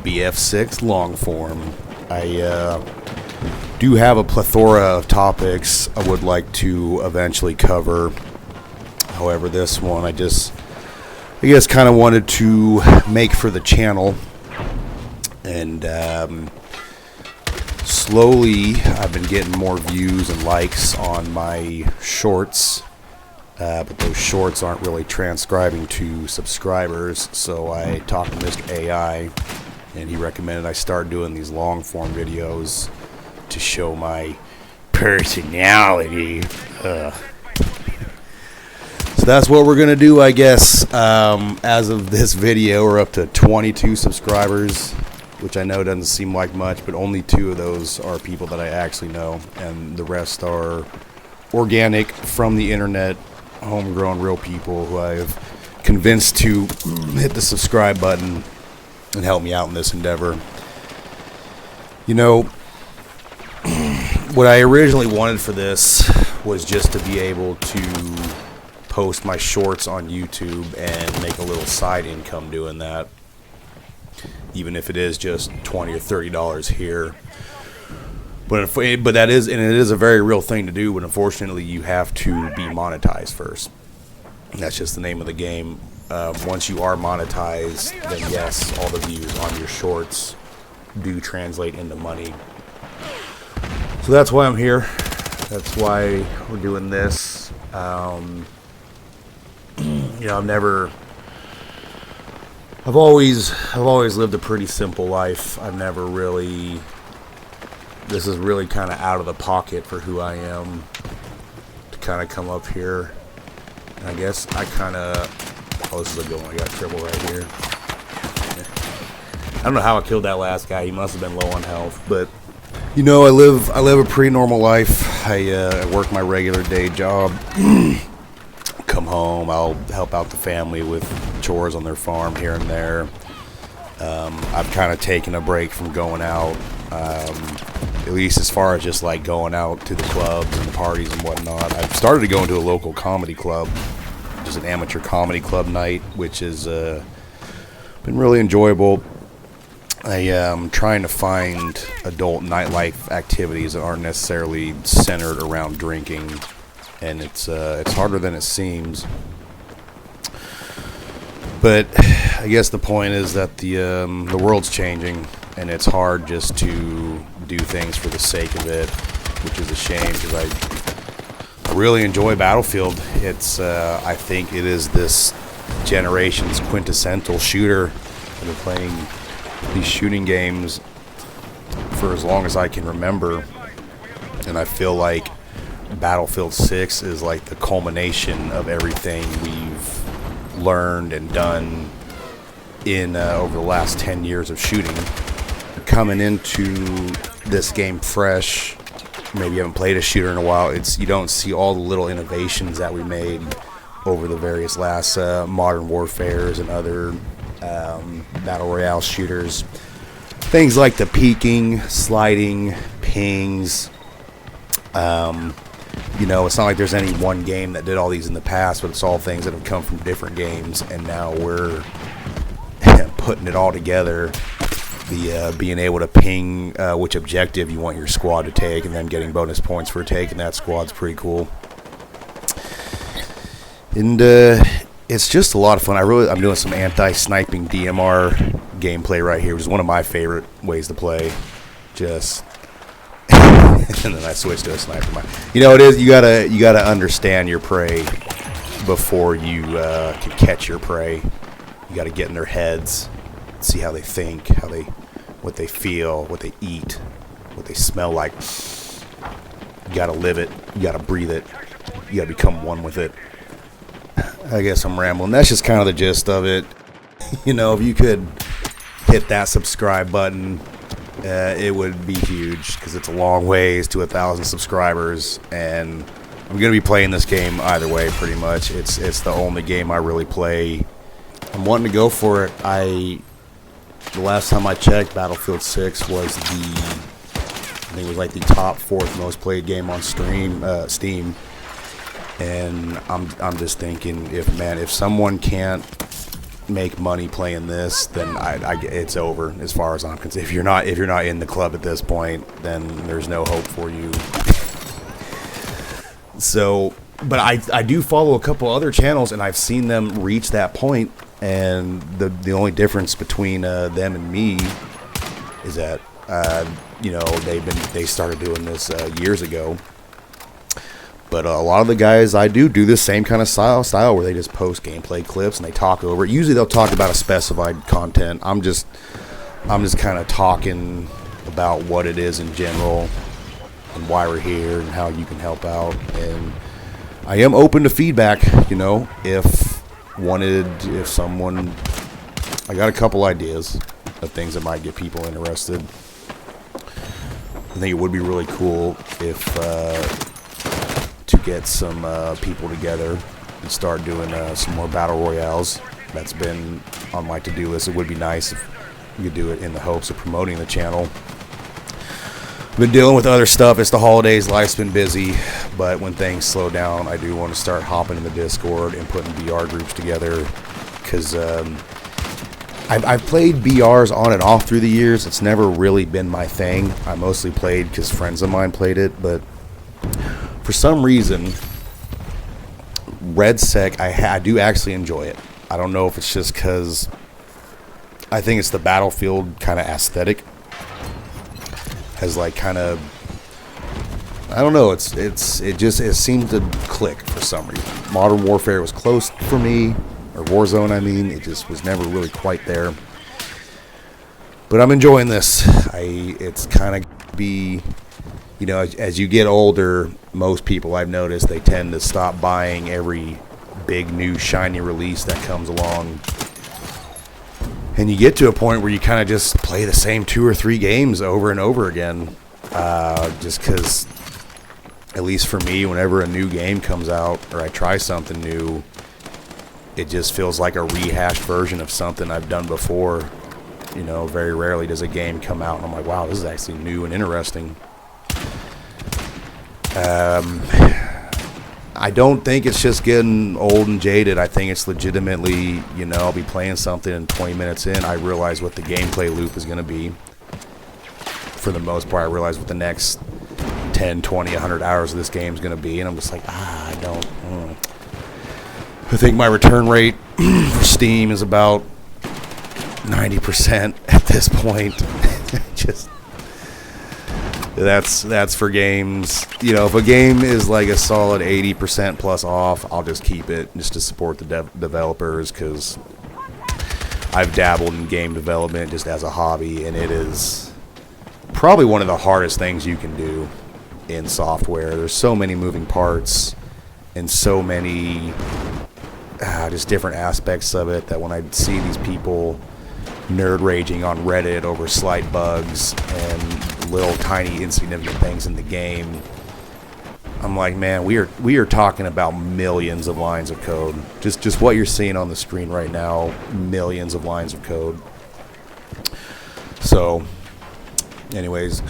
BF6 long form. I do have a plethora of topics I would like to eventually cover. However, this one I guess kind of wanted to make for the channel. And slowly I've been getting more views and likes on my shorts. But those shorts aren't really transcribing to subscribers. So I talked to Mr. AI, and he recommended I start doing these long form videos to show my personality. So that's what we're going to do, I guess. As of this video, we're up to 22 subscribers, which I know doesn't seem like much, but only 2 of those are people that I actually know, and the rest are organic from the internet, homegrown real people who I've convinced to hit the subscribe button and help me out in this endeavor. You know, what I originally wanted for this was just to be able to post my shorts on YouTube and make a little side income doing that, even if it is just $20 or $30 here. But that is, and it is a very real thing to do, but unfortunately you have to be monetized first. That's just the name of the game. Once you are monetized, then yes, all the views on your shorts do translate into money. So that's why I'm here. That's why we're doing this. You know, I've always lived a pretty simple life. I've never really, this is really kind of out of the pocket for who I am to kind of come up here. And I guess I kind of, oh, this is a good one. I got triple right here. I don't know how I killed that last guy. He must have been low on health, but you know, I live a pretty normal life. I work my regular day job. Come home, I'll help out the family with chores on their farm here and there. I've kind of taken a break from going out, at least as far as just like going out to the clubs and the parties and whatnot. I've started to go into a local comedy club, just an amateur comedy club night, which has been really enjoyable. I am trying to find adult nightlife activities that aren't necessarily centered around drinking, and it's harder than it seems. But I guess the point is that the world's changing, and it's hard just to do things for the sake of it, which is a shame because I really enjoy Battlefield. It's I think it is this generation's quintessential shooter. I've been playing these shooting games for as long as I can remember, and I feel like Battlefield 6 is like the culmination of everything we've learned and done in over the last 10 years of shooting. Coming into this game fresh, maybe you haven't played a shooter in a while, you don't see all the little innovations that we made over the various last Modern Warfares and other Battle Royale shooters. Things like the peeking, sliding, pings. You know, it's not like there's any one game that did all these in the past, but it's all things that have come from different games, and now we're putting it all together. The being able to ping which objective you want your squad to take, and then getting bonus points for taking that squad's pretty cool. And it's just a lot of fun. I'm doing some anti-sniping DMR gameplay right here, which is one of my favorite ways to play. Just and then I switched to a sniper. You know, it is, you gotta understand your prey before you can catch your prey. You gotta get in their heads, see how they think, what they feel, what they eat, what they smell like. You gotta live it. You gotta breathe it. You gotta become one with it. I guess I'm rambling. That's just kind of the gist of it. You know, if you could hit that subscribe button, it would be huge, because it's a long ways to 1,000 subscribers, and I'm gonna be playing this game either way. Pretty much, it's the only game I really play. I'm wanting to go for it. The last time I checked, Battlefield 6 was I think it was like the top 4th most played game on Steam. And I'm just thinking, if someone can't make money playing this, then it's over as far as I'm concerned. If you're not in the club at this point, then there's no hope for you. So, but I do follow a couple other channels, and I've seen them reach that point, and the only difference between them and me is that they started doing this years ago. But a lot of the guys I do this same kind of style where they just post gameplay clips and they talk over it. Usually they'll talk about a specified content. I'm just kind of talking about what it is in general and why we're here and how you can help out. And I am open to feedback, if someone, I got a couple ideas of things that might get people interested. I think it would be really cool if to get some people together and start doing some more battle royales. That's been on my to-do list. It would be nice if we could do it in the hopes of promoting the channel. Been dealing with other stuff. It's the holidays. Life's been busy, but when things slow down, I do want to start hopping in the Discord and putting BR groups together, because I've played BRs on and off through the years. It's never really been my thing. I mostly played because friends of mine played it, but for some reason, Red Sec, I do actually enjoy it. I don't know if it's just because I think it's the Battlefield kind of aesthetic. Has like kind of, I don't know, it seemed to click for some reason. Modern Warfare was close for me, or Warzone, I mean. It just was never really quite there. But I'm enjoying this. It's kind of be, as you get older, most people I've noticed, they tend to stop buying every big new shiny release that comes along. And you get to a point where you kind of just play the same 2 or 3 games over and over again. Just because, at least for me, whenever a new game comes out or I try something new, it just feels like a rehashed version of something I've done before. Very rarely does a game come out and I'm like, wow, this is actually new and interesting. I don't think it's just getting old and jaded. I think it's legitimately, I'll be playing something and 20 minutes in, I realize what the gameplay loop is going to be. For the most part, I realize what the next 10, 20, 100 hours of this game is going to be, and I'm just like, I think my return rate for Steam is about 90% at this point. Just that's for games. If a game is like a solid 80% plus off, I'll just keep it just to support the developers, because I've dabbled in game development just as a hobby, and it is probably one of the hardest things you can do in software. There's so many moving parts and so many just different aspects of it that when I see these people nerd raging on Reddit over slight bugs and little tiny insignificant things in the game, I'm like, man, we are talking about millions of lines of code. Just what you're seeing on the screen right now, millions of lines of code. So, anyways,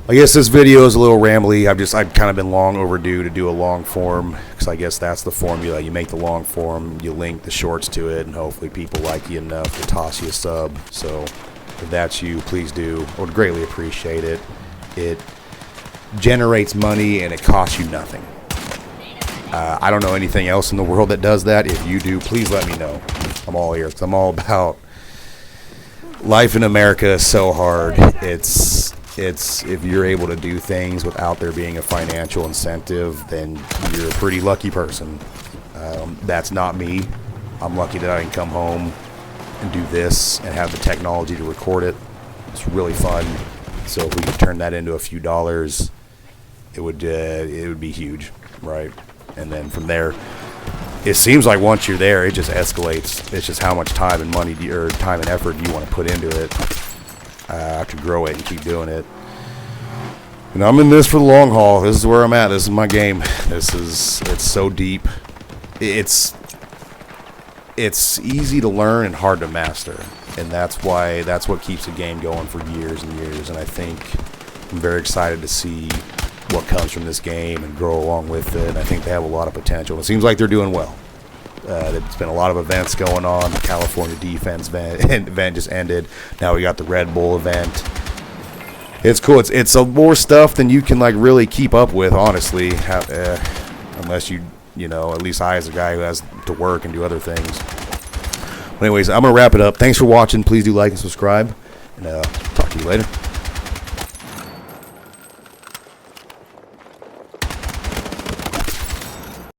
I guess this video is a little rambly. I've kind of been long overdue to do a long form, because I guess that's the formula. You make the long form, you link the shorts to it, and hopefully people like you enough to toss you a sub. So if that's you, please do. I would greatly appreciate it. It generates money and it costs you nothing. I don't know anything else in the world that does that. If you do, please let me know. I'm all ears. I'm all about life in America is so hard. It's if you're able to do things without there being a financial incentive, then you're a pretty lucky person. That's not me. I'm lucky that I can come home and do this and have the technology to record it. It's really fun. So if we could turn that into a few dollars, it would be huge, right? And then from there, it seems like once you're there, it just escalates. It's just how much time and money or time and effort you want to put into it. I could grow it and keep doing it. And I'm in this for the long haul. This is where I'm at. This is my game. It's so deep. It's easy to learn and hard to master. And that's what keeps the game going for years and years. And I think I'm very excited to see what comes from this game and grow along with it. I think they have a lot of potential. It seems like they're doing well. There's been a lot of events going on. The California Defense event just ended. Now we got the Red Bull event. It's cool. It's more stuff than you can like really keep up with, honestly. Unless you know, at least I, as a guy who has to work and do other things. But anyways, I'm gonna wrap it up. Thanks for watching. Please do like and subscribe, and talk to you later.